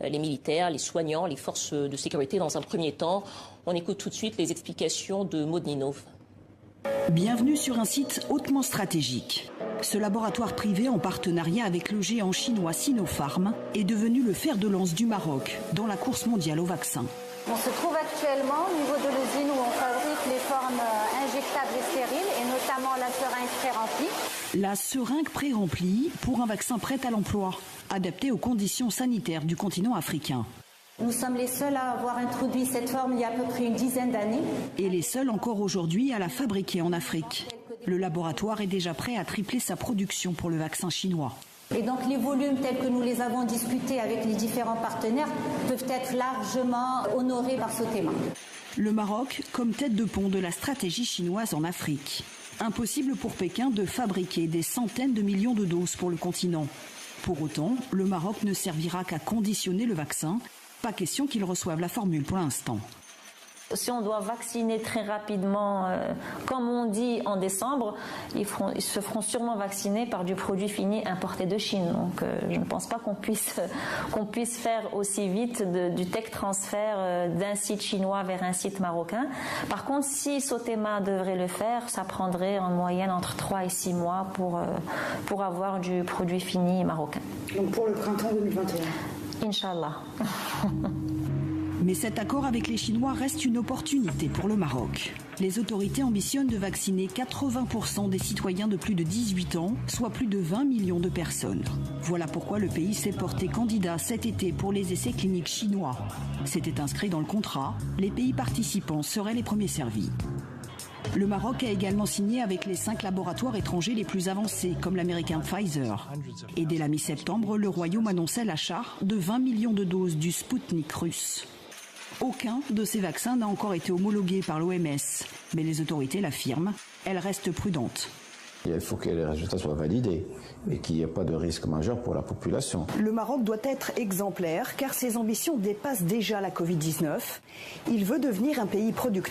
les militaires, les soignants, les forces de sécurité dans un premier temps. On écoute tout de suite les explications de Maud Ninov. Bienvenue sur un site hautement stratégique. Ce laboratoire privé en partenariat avec le géant chinois Sinopharm est devenu le fer de lance du Maroc dans la course mondiale au vaccin. On se trouve actuellement au niveau de l'usine où on fabrique les formes injectables et stériles, et notamment la seringue pré-remplie. La seringue pré-remplie pour un vaccin prêt à l'emploi, adapté aux conditions sanitaires du continent africain. Nous sommes les seuls à avoir introduit cette forme il y a à peu près une dizaine d'années. Et les seuls encore aujourd'hui à la fabriquer en Afrique. Le laboratoire est déjà prêt à tripler sa production pour le vaccin chinois. Et donc les volumes tels que nous les avons discutés avec les différents partenaires peuvent être largement honorés par Sotema. Le Maroc comme tête de pont de la stratégie chinoise en Afrique. Impossible pour Pékin de fabriquer des centaines de millions de doses pour le continent. Pour autant, le Maroc ne servira qu'à conditionner le vaccin. Pas question qu'ils reçoivent la formule pour l'instant. Si on doit vacciner très rapidement, comme on dit en décembre, ils se feront sûrement vacciner par du produit fini importé de Chine. Donc je ne pense pas qu'on puisse faire aussi vite du tech transfert d'un site chinois vers un site marocain. Par contre, si Sotema devrait le faire, ça prendrait en moyenne entre 3 et 6 mois pour avoir du produit fini marocain. Donc pour le printemps 2021. Inch'Allah. Mais cet accord avec les Chinois reste une opportunité pour le Maroc. Les autorités ambitionnent de vacciner 80% des citoyens de plus de 18 ans, soit plus de 20 millions de personnes. Voilà pourquoi le pays s'est porté candidat cet été pour les essais cliniques chinois. C'était inscrit dans le contrat, les pays participants seraient les premiers servis. Le Maroc a également signé avec les 5 laboratoires étrangers les plus avancés, comme l'américain Pfizer. Et dès la mi-septembre, le Royaume annonçait l'achat de 20 millions de doses du Spoutnik russe. Aucun de ces vaccins n'a encore été homologué par l'OMS, mais les autorités l'affirment, elles restent prudentes. Il faut que les résultats soient validés et qu'il n'y ait pas de risque majeur pour la population. Le Maroc doit être exemplaire car ses ambitions dépassent déjà la Covid-19. Il veut devenir un pays producteur